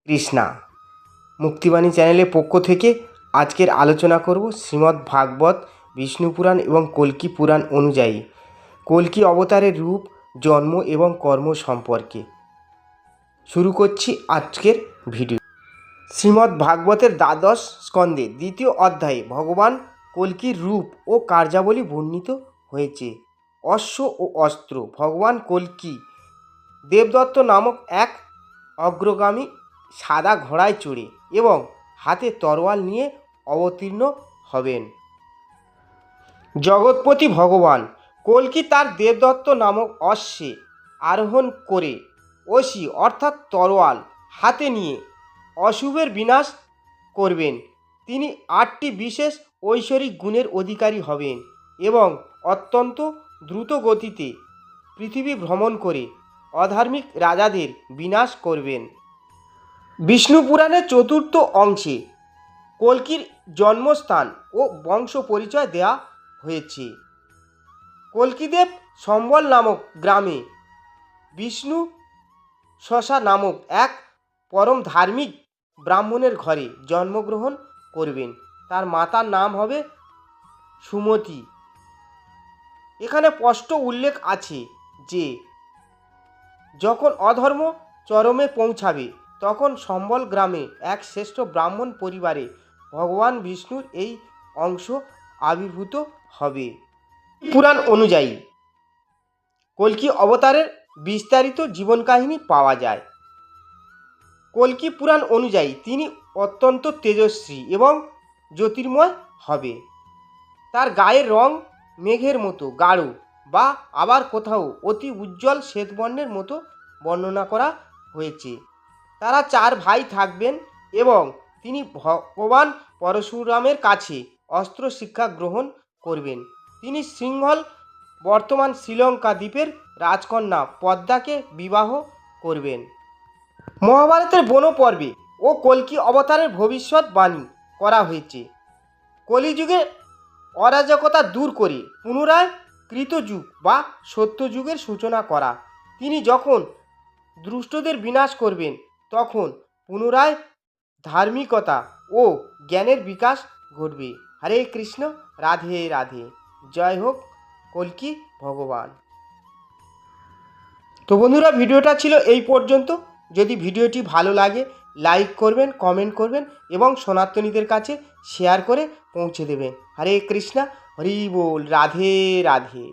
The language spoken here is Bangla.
কৃষ্ণা মুক্তিবাণী চ্যানেলের পক্ষ থেকে আজকের আলোচনা করব শ্রীমদ্ ভাগবত, বিষ্ণু পুরাণ এবং কল্কি পুরাণ অনুযায়ী কল্কি অবতারের রূপ, জন্ম এবং কর্ম সম্পর্কে। শুরু করছি আজকের ভিডিও। শ্রীমদ্ ভাগবতের দ্বাদশ স্কন্ধে দ্বিতীয় অধ্যায়ে ভগবান কল্কির রূপ ও কার্যাবলী বর্ণিত হয়েছে। অশ্ব ও অস্ত্র। ভগবান কল্কি দেবদত্ত নামক এক অগ্রগামী সাদা ঘোড়ায় চড়ে এবং হাতে তরোয়াল নিয়ে অবতীর্ণ হবেন। জগৎপতি ভগবান কল্কি তার দেবদত্ত নামক অশ্বে আরোহণ করে অসি অর্থাৎ তরোয়াল হাতে নিয়ে অশুভের বিনাশ করবেন। তিনি 8টি বিশেষ ঐশ্বরিক গুণের অধিকারী হবেন এবং অত্যন্ত দ্রুত গতিতে পৃথিবী ভ্রমণ করে অধার্মিক রাজাদের বিনাশ করবেন। বিষ্ণু পুরাণের চতুর্থ অংশে কল্কির জন্মস্থান ও বংশ পরিচয় দেওয়া হয়েছে। কল্কিদেব সম্বল নামক গ্রামে বিষ্ণু শশা নামক এক পরম ধার্মিক ব্রাহ্মণের ঘরে জন্মগ্রহণ করবেন। তার মাতার নাম হবে সুমতি। এখানে স্পষ্ট উল্লেখ আছে যে যখন অধর্ম চরমে পৌঁছাবে তখন সম্বল গ্রামে এক শ্রেষ্ঠ ব্রাহ্মণ পরিবারে ভগবান বিষ্ণুর এই অংশ আবির্ভূত হবে। পুরাণ অনুযায়ী কল্কি অবতারের বিস্তারিত জীবনকাহিনী পাওয়া যায়। কল্কি পুরাণ অনুযায়ী তিনি অত্যন্ত তেজস্বী এবং জ্যোতির্ময় হবে। তার গায়ের রং মেঘের মতো গাঢ় বা আবার কোথাও অতি উজ্জ্বল শ্বেতবর্ণের মতো বর্ণনা করা হয়েছে। তারা 4 ভাই থাকবেন এবং তিনি ভগবান পরশুরামের কাছে অস্ত্র শিক্ষা গ্রহণ করবেন। তিনি সিংহল বর্তমান শ্রীলঙ্কা দ্বীপের রাজকন্যা পদ্মাকে বিবাহ করবেন। মহাভারতের বন পর্বে ও কল্কি অবতারের ভবিষ্যৎবাণী করা হয়েছে। কলিযুগে অরাজকতা দূর করে পুনরায় কৃতযুগ বা সত্যযুগের সূচনা করা। তিনি যখন দুষ্টদের বিনাশ করবেন তখন পুনরায় ধার্মিকতা ও জ্ঞানের বিকাশ ঘটবে। হরে কৃষ্ণ, রাধে রাধে, জয় হোক কল্কি ভগবান। তো বন্ধুরা, ভিডিওটা ছিল এই পর্যন্ত। যদি ভিডিওটি ভালো লাগে লাইক করবেন, কমেন্ট করবেন এবং সনাতনীদের কাছে শেয়ার করে পৌঁছে দেবেন। হরে কৃষ্ণ, হরি বল, রাধে রাধে।